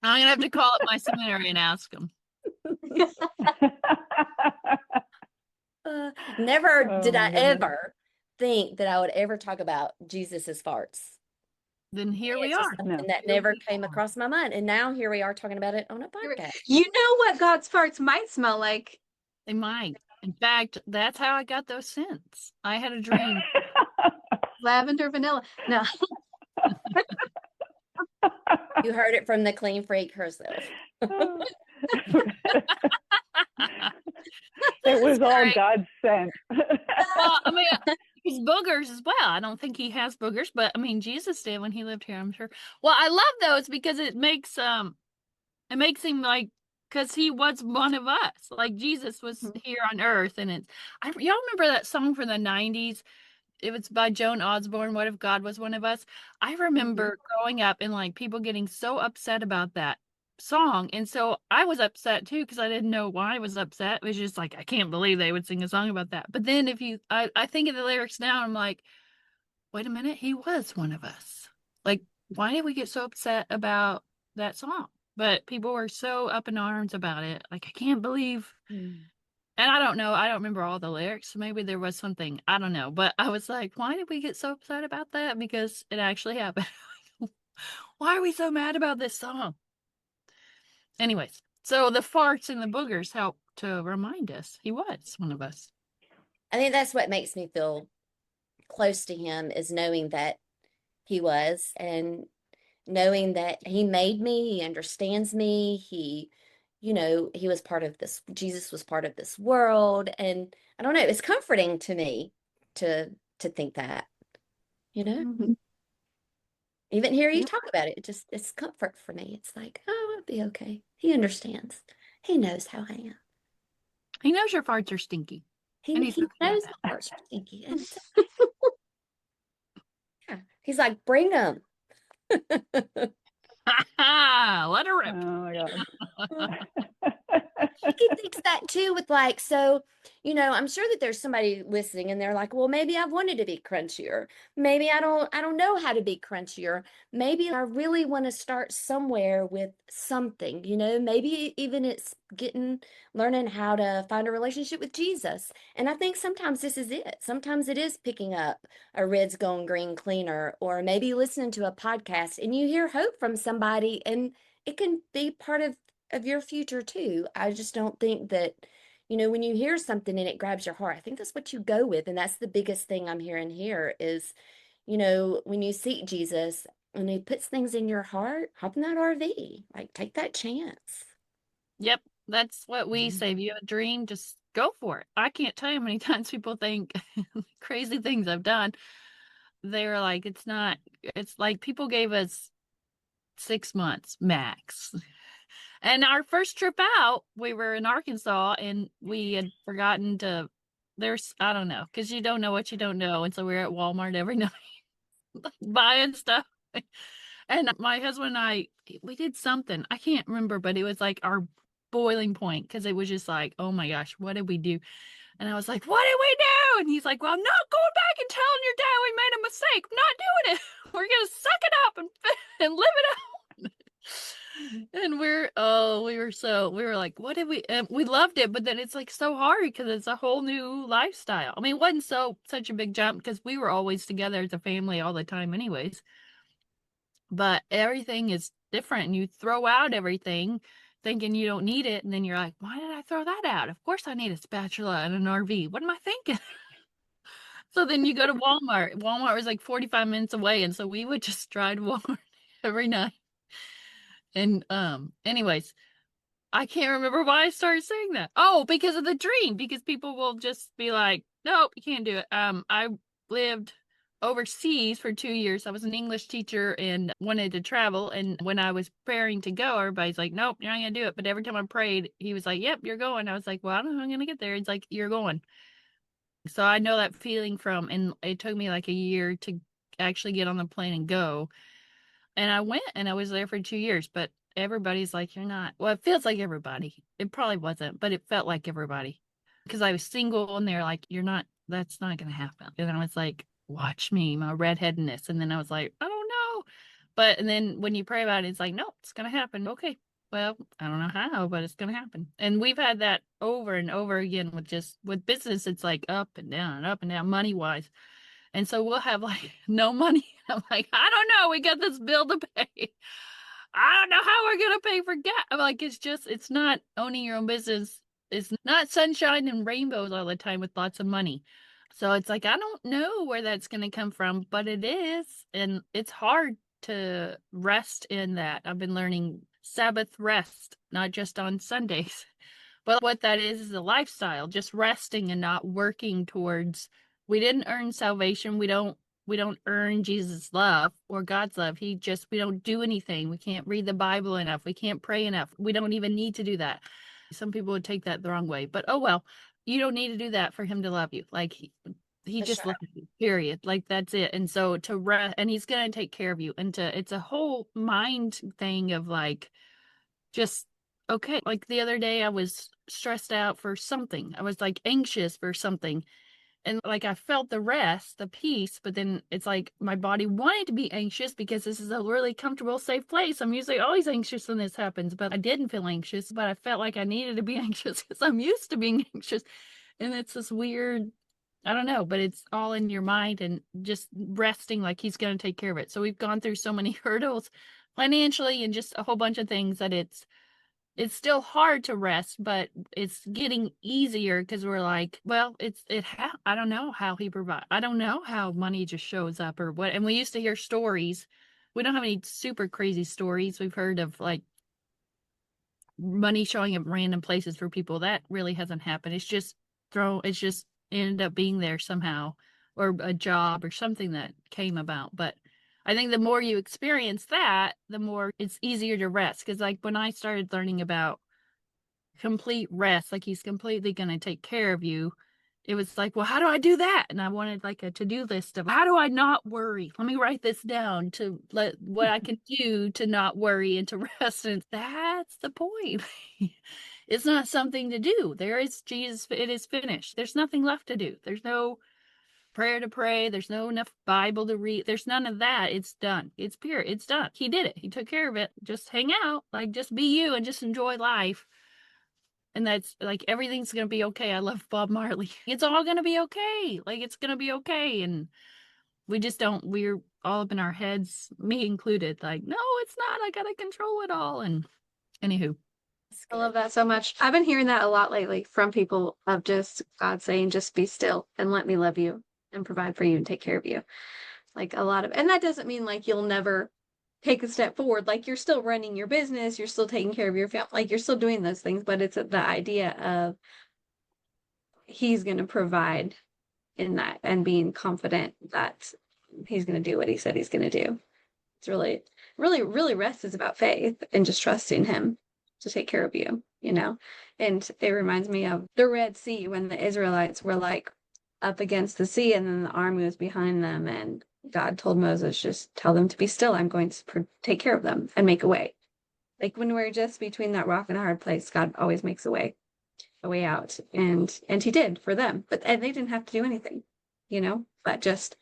I'm gonna have to call up my seminary and ask them. Never did I ever think that I would ever talk about Jesus's farts. Then here we are. Something that never came across my mind, and now here we are talking about it on a podcast. You know what God's farts might smell like? They might. In fact, that's how I got those scents. I had a dream. Lavender, vanilla. No. You heard it from the clean freak herself. It was all God's scent. Well, I mean, he's boogers as well. I don't think he has boogers, but I mean, Jesus did when he lived here, I'm sure. Well, I love those because it makes him like, because he was one of us. Like Jesus was here on earth, and y'all remember that song from the 90s? It was by Joan Osborne, What If God Was One of Us? I remember growing up and like people getting so upset about that song. And so I was upset too, because I didn't know why I was upset. It was just like, I can't believe they would sing a song about that. But then I think of the lyrics now, I'm like, wait a minute, he was one of us. Like, why did we get so upset about that song? But people were so up in arms about it. Like, I can't believe. Mm. And I don't know. I don't remember all the lyrics. Maybe there was something. I don't know. But I was like, why did we get so upset about that? Because it actually happened. Why are we so mad about this song? Anyways, so the farts and the boogers help to remind us he was one of us. I think that's what makes me feel close to him, is knowing that he was, and knowing that he made me, he understands me, he was part of this, Jesus was part of this world. And I don't know, it's comforting to me to think that, you know, Mhm. even hear you Yep. talk about it, it's comfort for me. It's like, oh, it'll be okay. He understands. He knows how I am. He knows your farts are stinky. And he's He okay with knows that. my heart's stinky, and it's yeah. He's like, bring them. Let her rip. Oh my God. He thinks that too, with like, so, I'm sure that there's somebody listening and they're like, well, maybe I've wanted to be crunchier. Maybe I don't know how to be crunchier. Maybe I really want to start somewhere with something, maybe even it's learning how to find a relationship with Jesus. And I think sometimes this is it. Sometimes it is picking up a Red's Gone Green cleaner, or maybe listening to a podcast and you hear hope from somebody, and it can be part of your future too. I just don't think that, when you hear something and it grabs your heart, I think that's what you go with. And that's the biggest thing I'm hearing here is, when you seek Jesus and he puts things in your heart, hop in that RV, like take that chance. Yep. That's what we say. If you have a dream, just go for it. I can't tell you how many times people think crazy things I've done. They're like, it's like people gave us 6 months max. And our first trip out, we were in Arkansas and we had forgotten I don't know, because you don't know what you don't know. And so we were at Walmart every night buying stuff. And my husband and I, we did something. I can't remember, but it was like our boiling point, because it was just like, oh my gosh, what did we do? And I was like, what did we do? And he's like, well, I'm not going back and telling your dad we made a mistake. I'm not doing it. We're going to suck it up and live it out. And we were like, what did we loved it, but then it's like so hard because it's a whole new lifestyle. I mean, it wasn't such a big jump because we were always together as a family all the time anyways, but everything is different and you throw out everything thinking you don't need it, and then you're like, why did I throw that out? Of course I need a spatula and an RV. What am I thinking? So then you go to Walmart. Walmart was like 45 minutes away, and so we would just drive to Walmart every night. And anyways, I can't remember why I started saying that. Oh, because of the dream, because people will just be like, nope, you can't do it. I lived overseas for 2 years. I was an English teacher and wanted to travel. And when I was preparing to go, everybody's like, nope, you're not going to do it. But every time I prayed, he was like, yep, you're going. I was like, well, I don't know how I'm going to get there. It's like, you're going. So I know that feeling and it took me like a year to actually get on the plane and go. And I went and I was there for 2 years, but everybody's like, you're not. Well, it feels like everybody. It probably wasn't, but it felt like everybody because I was single and they're like, you're not, that's not going to happen. And then I was like, watch me, my redheadedness. And then I was like, I don't know. And then when you pray about it, it's like, no, it's going to happen. Okay. Well, I don't know how, but it's going to happen. And we've had that over and over again with business. It's like up and down, money wise. And so we'll have like no money. I'm like, I don't know. We got this bill to pay. I don't know how we're going to pay for gas. I'm like, it's not owning your own business. It's not sunshine and rainbows all the time with lots of money. So it's like, I don't know where that's going to come from, but it is. And it's hard to rest in that. I've been learning Sabbath rest, not just on Sundays. But what that is a lifestyle, just resting and not working towards. We didn't earn salvation. We don't earn Jesus' love or God's love. We don't do anything. We can't read the Bible enough. We can't pray enough. We don't even need to do that. Some people would take that the wrong way, but oh well, you don't need to do that for him to love you. Like he For just sure. loves you, period. Like that's it. And so to rest, and he's going to take care of you. And it's a whole mind thing of like, just okay. Like the other day I was stressed out for something. I was like anxious for something. And like I felt the rest, the peace, but then it's like my body wanted to be anxious because this is a really comfortable, safe place. I'm usually always anxious when this happens, but I didn't feel anxious, but I felt like I needed to be anxious because I'm used to being anxious. And it's this weird, I don't know, but it's all in your mind and just resting like he's going to take care of it. So we've gone through so many hurdles financially and just a whole bunch of things that it's still hard to rest, but it's getting easier because we're like, well, I don't know how he provides. I don't know how money just shows up or what. And we used to hear stories. We don't have any super crazy stories. We've heard of like money showing up random places for people. That really hasn't happened. It's just ended up being there somehow, or a job or something that came about. But I think the more you experience that, the more it's easier to rest. Because like when I started learning about complete rest, like he's completely going to take care of you, it was like, well, how do I do that? And I wanted like a to-do list of how do I not worry? Let me write this down to let what I can do to not worry and to rest. And that's the point. It's not something to do. There is Jesus. It is finished. There's nothing left to do. There's no prayer to pray. There's no enough Bible to read. There's none of that. It's done. It's pure. It's done. He did it. He took care of it. Just hang out, like just be you and just enjoy life. And that's like everything's gonna be okay. I love Bob Marley. It's all gonna be okay. Like it's gonna be okay. And we're all up in our heads, me included, like, no, it's not. I gotta control it all. And anywho. I love that so much. I've been hearing that a lot lately from people of just God saying, just be still and let me love you and provide for you and take care of you. Like a lot of, and that doesn't mean like you'll never take a step forward. Like you're still running your business, you're still taking care of your family, like you're still doing those things, but it's the idea of he's going to provide in that and being confident that he's going to do what he said he's going to do. It's really, really, really rest is about faith and just trusting him to take care of you, you know? And it reminds me of the Red Sea when the Israelites were like up against the sea and then the army was behind them and God told Moses, just tell them to be still. I'm going to take care of them and make a way. Like when we're just between that rock and a hard place, God always makes a way out. And he did for them, and they didn't have to do anything, you know, but just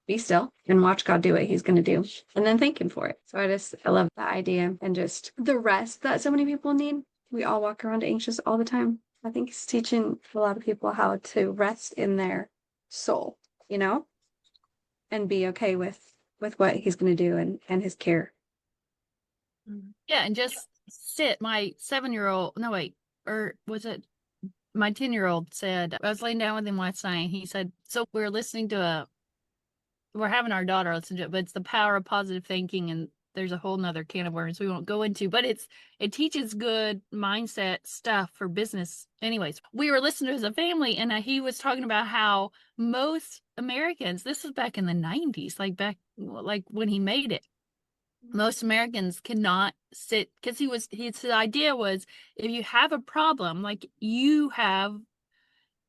be still and watch God do what he's going to do and then thank him for it. So I love that idea and just the rest that so many people need. We all walk around anxious all the time. I think he's teaching a lot of people how to rest in their soul, you know, and be okay with what he's going to do and his care. Yeah. And just sit. My 7-year-old, no, wait, or was it my 10-year-old said, I was laying down with him last night. He said, so we're listening to we're having our daughter listen to it, but it's the power of positive thinking. And there's a whole nother can of worms we won't go into, but it teaches good mindset stuff for business. Anyways, we were listening to as a family and he was talking about how most Americans, this was back in the 90s, like when he made it, most Americans cannot sit because his idea was if you have a problem, like he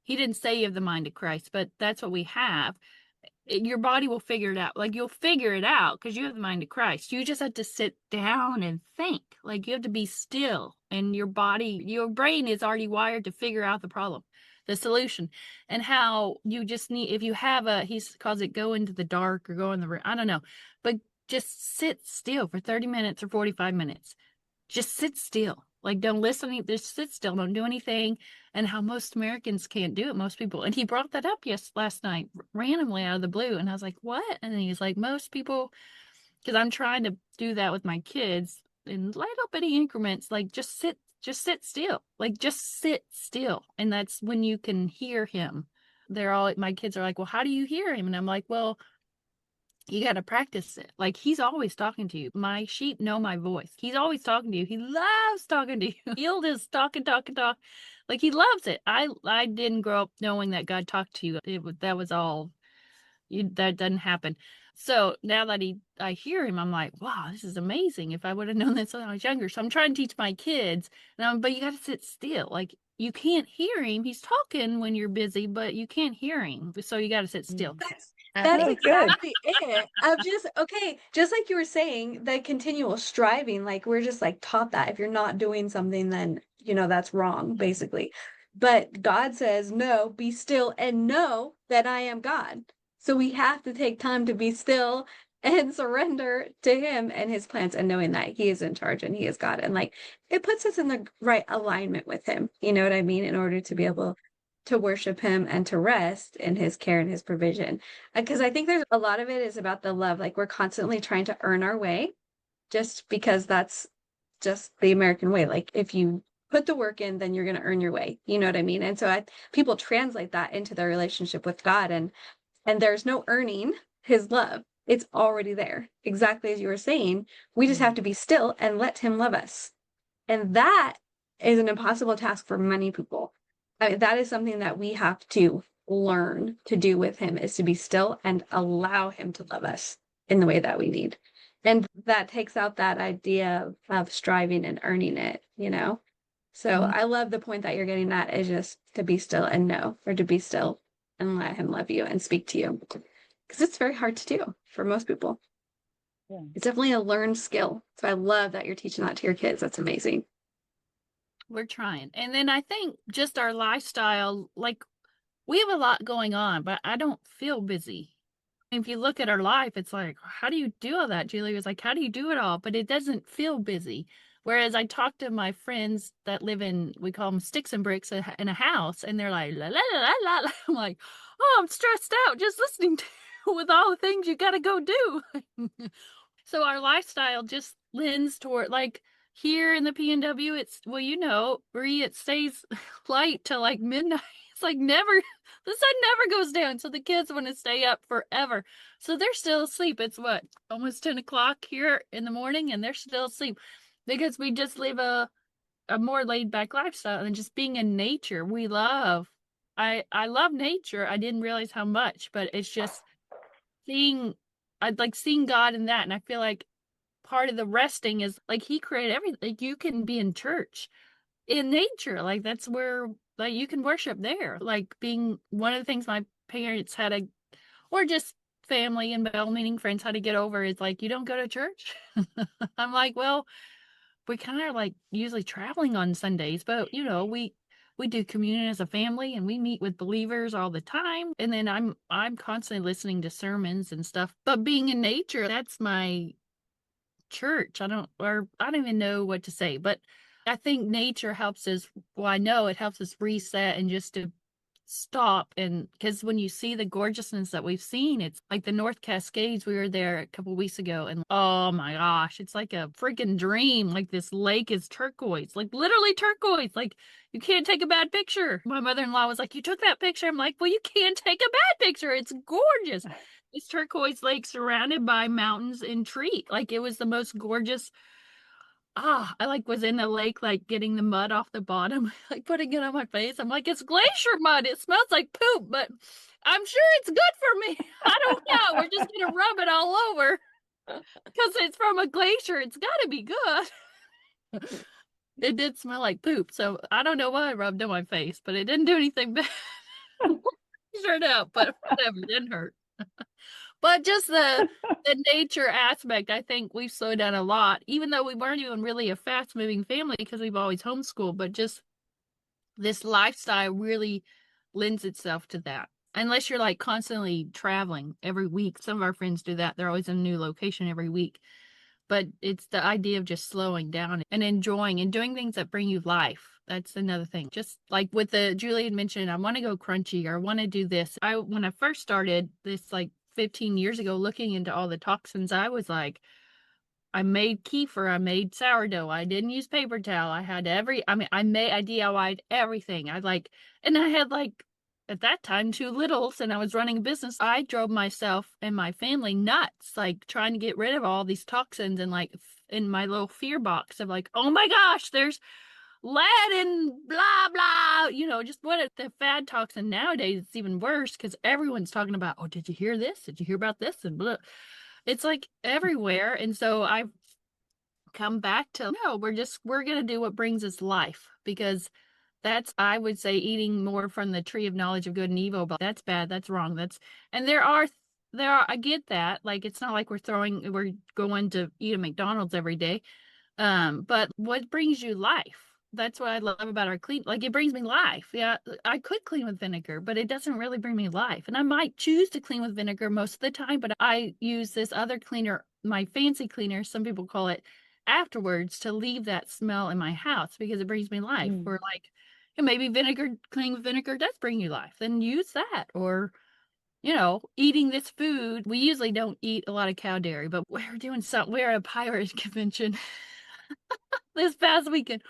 didn't say you have the mind of Christ, but that's what we have. Your body will figure it out. Like you'll figure it out because you have the mind of Christ. You just have to sit down and think. Like you have to be still, and your brain is already wired to figure out the problem, the solution, and how you just need. If you have he calls it go into the dark or go in the room. I don't know, but just sit still for 30 minutes or 45 minutes. Just sit still. Like don't listen. Just sit still. Don't do anything. And how most Americans can't do it. Most people. And he brought that up last night randomly out of the blue. And I was like, what? And he's like, most people, because I'm trying to do that with my kids in little bitty increments. Like just sit still. Like just sit still. And that's when you can hear him. My kids are like, well, how do you hear him? And I'm like, well, you got to practice it. Like he's always talking to you. My sheep know my voice. He's always talking to you. He loves talking to you. He'll just talk. Like he loves it. I didn't grow up knowing that God talked to you. That was all. That doesn't happen. So now that I hear him, I'm like, wow, this is amazing. If I would have known this when I was younger. So I'm trying to teach my kids. But you got to sit still. Like you can't hear him. He's talking when you're busy, but you can't hear him. So you got to sit still. That's exactly it. Of just like you were saying, the continual striving, like we're just like taught that if you're not doing something, then you know that's wrong, basically. But God says, no, be still and know that I am God. So we have to take time to be still and surrender to him and his plans, and knowing that he is in charge and he is God. And like, it puts us in the right alignment with him. You know what I mean? In order to be able to worship him and to rest in his care and his provision. Because I think there's a lot of it is about the love. Like, we're constantly trying to earn our way just because that's just the American way. Like, if you put the work in, then you're going to earn your way. You know what I mean? And so people translate that into their relationship with God, and there's no earning his love. It's already there. Exactly as you were saying, we just have to be still and let him love us. And that is an impossible task for many people. I mean, that is something that we have to learn to do with him, is to be still and allow him to love us in the way that we need. And that takes out that idea of striving and earning it, you know? So I love the point that you're getting at, is just to be still and know, or to be still and let him love you and speak to you. Because it's very hard to do for most people. Yeah. It's definitely a learned skill. So I love that you're teaching that to your kids. That's amazing. We're trying. And then I think just our lifestyle, like, we have a lot going on, but I don't feel busy. If you look at our life, it's like, how do you do all that? Julie was like, how do you do it all? But it doesn't feel busy. Whereas I talk to my friends that live in, we call them sticks and bricks in a house, and they're like, la, la, la, la, la. I'm like, oh, I'm stressed out just listening to you with all the things you got to go do. So our lifestyle just lends toward, like, here in the PNW, it's, well, you know, Bree, it stays light till like midnight. It's like never, the sun never goes down. So the kids want to stay up forever. So they're still asleep. It's what, almost 10 o'clock here in the morning, and they're still asleep because we just live a more laid back lifestyle, and just being in nature. We love, I love nature. I didn't realize how much, but it's just I'd like seeing God in that. And I feel like part of the resting is like he created everything. Like, you can be in church in nature, like that's where, like, you can worship there. Like, being one of the things my parents had or just family and well-meaning friends had to get over is like, you don't go to church. I'm like, well, we kind of like usually traveling on Sundays, but you know, we do communion as a family, and we meet with believers all the time. And then I'm constantly listening to sermons and stuff. But being in nature, that's my church. I don't even know what to say, but I think nature helps us. Well, I know it helps us reset and just to stop. And because when you see the gorgeousness that we've seen, it's like the North Cascades. We were there a couple weeks ago, and oh my gosh, it's like a freaking dream. Like, this lake is turquoise, like literally turquoise. Like, you can't take a bad picture. My mother-in-law was like, you took that picture. I'm like, well, you can't take a bad picture. It's gorgeous. This turquoise lake surrounded by mountains and trees. Like, it was the most gorgeous. I like was in the lake, like getting the mud off the bottom, like putting it on my face. I'm like, it's glacier mud. It smells like poop, but I'm sure it's good for me. I don't know. We're just gonna rub it all over because it's from a glacier. It's got to be good. It did smell like poop, so I don't know why I rubbed it on my face, but it didn't do anything bad. Sure out, but whatever, it didn't hurt. But just the nature aspect, I think we've slowed down a lot, even though we weren't even really a fast moving family because we've always homeschooled. But just this lifestyle really lends itself to that. Unless you're like constantly traveling every week. Some of our friends do that. They're always in a new location every week. But it's the idea of just slowing down and enjoying and doing things that bring you life. That's another thing. Just like with Julie had mentioned, I want to go crunchy, or I want to do this. When I first started this, like 15 years ago, looking into all the toxins, I was like, I made kefir, I made sourdough, I didn't use paper towel. I DIY'd everything. And I had like, at that time, 2 littles, and I was running a business. I drove myself and my family nuts, like trying to get rid of all these toxins, and like in my little fear box of like, oh my gosh, there's lead and blah blah, just what the fad toxin nowadays. It's even worse because everyone's talking about, oh, did you hear this, did you hear about this, and blah. It's like everywhere. And so I've come back to, no, we're gonna do what brings us life, because that's, I would say, eating more from the tree of knowledge of good and evil, but that's bad, that's wrong. And there are I get that, like, it's not like we're going to eat a McDonald's every day. But what brings you life? that's what I love about our clean. Like, it brings me life. Yeah, I could clean with vinegar, but it doesn't really bring me life. And I might choose to clean with vinegar most of the time, but I use this other cleaner, my fancy cleaner, some people call it, afterwards, to leave that smell in my house because it brings me life. Mm. Or like, maybe vinegar, cleaning with vinegar does bring you life. Then use that. Or eating this food. We usually don't eat a lot of cow dairy, but we're doing something. We're at a pirate convention this past weekend,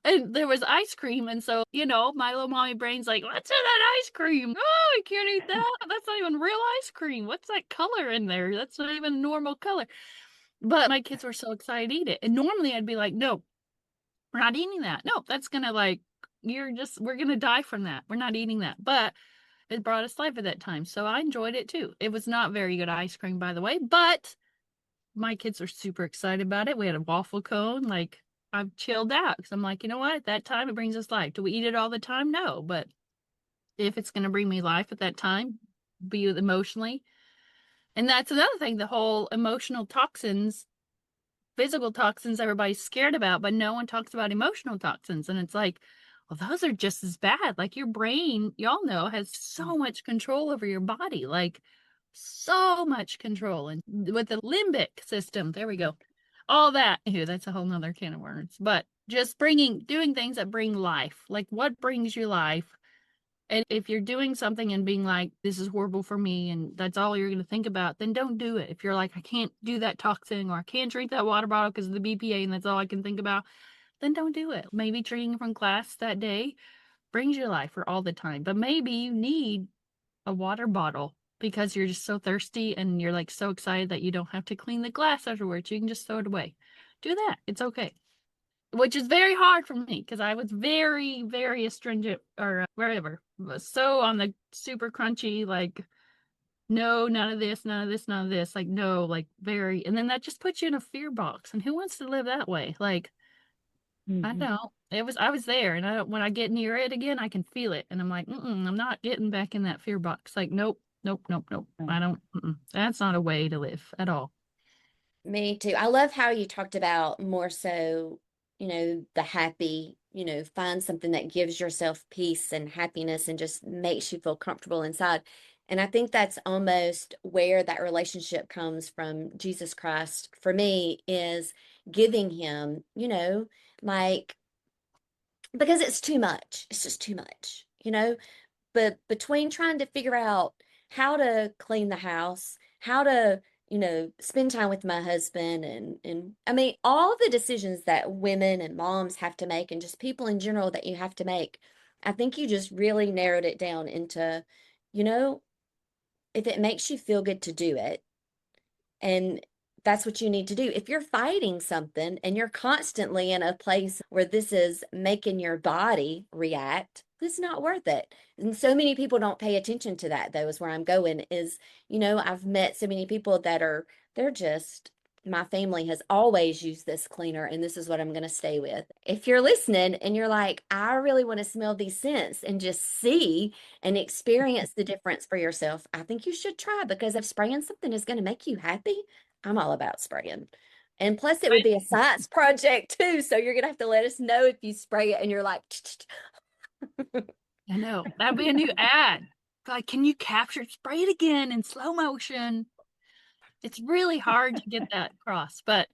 and there was ice cream. And so, my little mommy brain's like, what's in that ice cream? Oh, I can't eat that. That's not even real ice cream. What's that color in there? That's not even a normal color. But my kids were so excited to eat it. And normally I'd be like, no, we're not eating that. No, that's going to we're going to die from that. We're not eating that. But it brought us life at that time. So I enjoyed it too. It was not very good ice cream, by the way, but my kids are super excited about it. We had a waffle cone. Like, I've chilled out because I'm like, you know what? At that time, it brings us life. Do we eat it all the time? No. But if it's going to bring me life at that time, be it emotionally. And that's another thing, the whole emotional toxins, physical toxins everybody's scared about, but no one talks about emotional toxins. And it's like, well, those are just as bad. Like, your brain, y'all know, has so much control over your body, like so much control. And with the limbic system, there we go. All that. Ew, that's a whole nother can of worms. But just doing things that bring life. Like, what brings you life? And if you're doing something and being like, this is horrible for me, and that's all you're going to think about, then don't do it. If you're like, I can't do that toxin, or I can't drink that water bottle because of the BPA and that's all I can think about, then don't do it. Maybe drinking from glass that day brings you life for all the time. But maybe you need a water bottle because you're just so thirsty and you're like so excited that you don't have to clean the glass afterwards. You can just throw it away. Do that. It's okay. Which is very hard for me because I was very, very astringent, or wherever. Was so on the super crunchy, like, no, none of this, none of this, none of this. Like, no, like, very. And then that just puts you in a fear box. And who wants to live that way? Like, I don't. I was there, and when I get near it again, I can feel it, and I'm like, I'm not getting back in that fear box. Like, nope, nope, nope, nope. I don't. That's not a way to live at all. Me too. I love how you talked about more so, the happy, find something that gives yourself peace and happiness and just makes you feel comfortable inside. And I think that's almost where that relationship comes from Jesus Christ for me, is giving him, like, because it's too much. It's just too much, but between trying to figure out how to clean the house, how to, spend time with my husband, and I mean, all the decisions that women and moms have to make, and just people in general that you have to make, I think you just really narrowed it down into, if it makes you feel good to do it, and that's what you need to do. If you're fighting something and you're constantly in a place where this is making your body react, it's not worth it. And so many people don't pay attention to that, though, is where I'm going. Is, I've met so many people that they're just, my family has always used this cleaner, and this is what I'm going to stay with. If you're listening and you're like, I really want to smell these scents and just see and experience the difference for yourself, I think you should try, because if spraying something is going to make you happy, I'm all about spraying. And plus, it would be a science project too. So you're going to have to let us know if you spray it and you're like, I know. That'd be a new ad. Like, can you spray it again in slow motion? It's really hard to get that across, but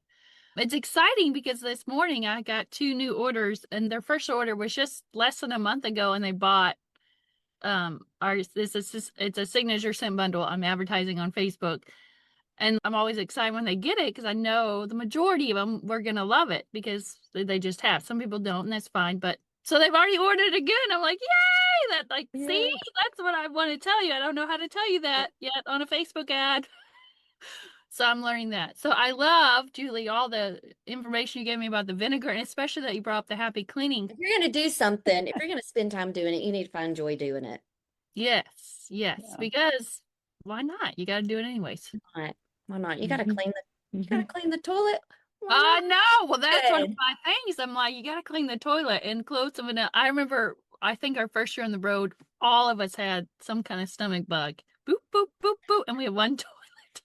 it's exciting because this morning I got 2 new orders, and their first order was just less than a month ago, and they bought it's a signature scent bundle I'm advertising on Facebook. And I'm always excited when they get it because I know the majority of them were going to love it because they just have. Some people don't, and that's fine. But so they've already ordered again. I'm like, yay! That, like, Yeah. see, that's what I want to tell you. I don't know how to tell you that yet on a Facebook ad. So I'm learning that. So I love, Julie, all the information you gave me about the vinegar, and especially that you brought up the happy cleaning. If you're going to do something, if you're going to spend time doing it, you need to find joy doing it. Yes, Yeah. because why not? You got to do it anyways. Why not? You got to clean the toilet. I know. Well, that's one of Good. my things. I'm like, you got to clean the toilet and close them. And I remember, I think our first year on the road, all of us had some kind of stomach bug. Boop, boop, boop, boop. And we had one toilet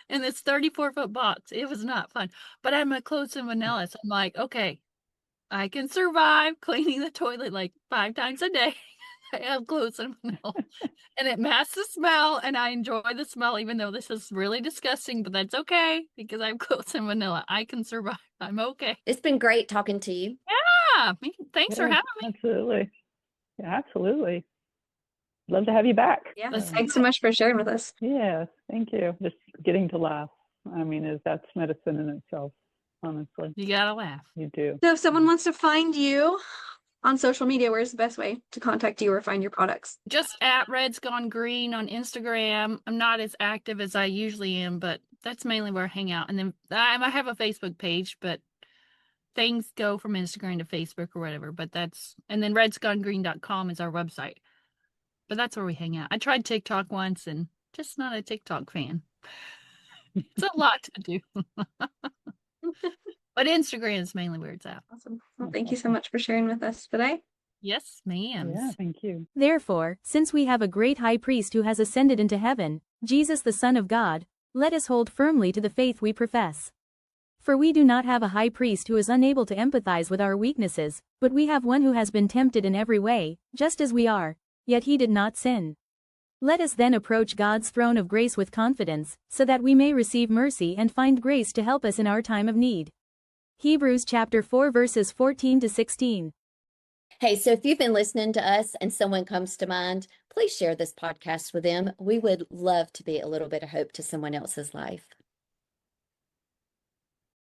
in this 34-foot box. It was not fun. But I'm a close and vanilla. So I'm like, okay, I can survive cleaning the toilet like 5 times a day. I have clothes and vanilla. And it masks the smell, and I enjoy the smell, even though this is really disgusting, but that's okay because I have clothes and vanilla. I can survive. I'm okay. It's been great talking to you. Yeah. Thanks for Yeah, having me. absolutely. Yeah, absolutely. Love to have you back. Yeah. Let's Thanks so much for sharing with us. Yeah, thank you. Just getting to laugh. I mean, that's medicine in itself, honestly. You gotta laugh. You do. So if someone wants to find you on social media, where's the best way to contact you or find your products? Just at Red's Gone Green on Instagram. I'm not as active as I usually am, but that's mainly where I hang out. And then I have a Facebook page, but things go from Instagram to Facebook or whatever. But and then redsgonegreen.com is our website. But that's where we hang out. I tried TikTok once and just not a TikTok fan. It's a lot to do. But Instagram is mainly where it's at. Awesome. Well, thank you so much for sharing with us today. Yes, ma'am. Yeah, thank you. Therefore, since we have a great high priest who has ascended into heaven, Jesus the Son of God, let us hold firmly to the faith we profess. For we do not have a high priest who is unable to empathize with our weaknesses, but we have one who has been tempted in every way, just as we are, yet he did not sin. Let us then approach God's throne of grace with confidence, so that we may receive mercy and find grace to help us in our time of need. Hebrews chapter 4 verses 14 to 16. Hey, so if you've been listening to us and someone comes to mind, please share this podcast with them. We would love to be a little bit of hope to someone else's life.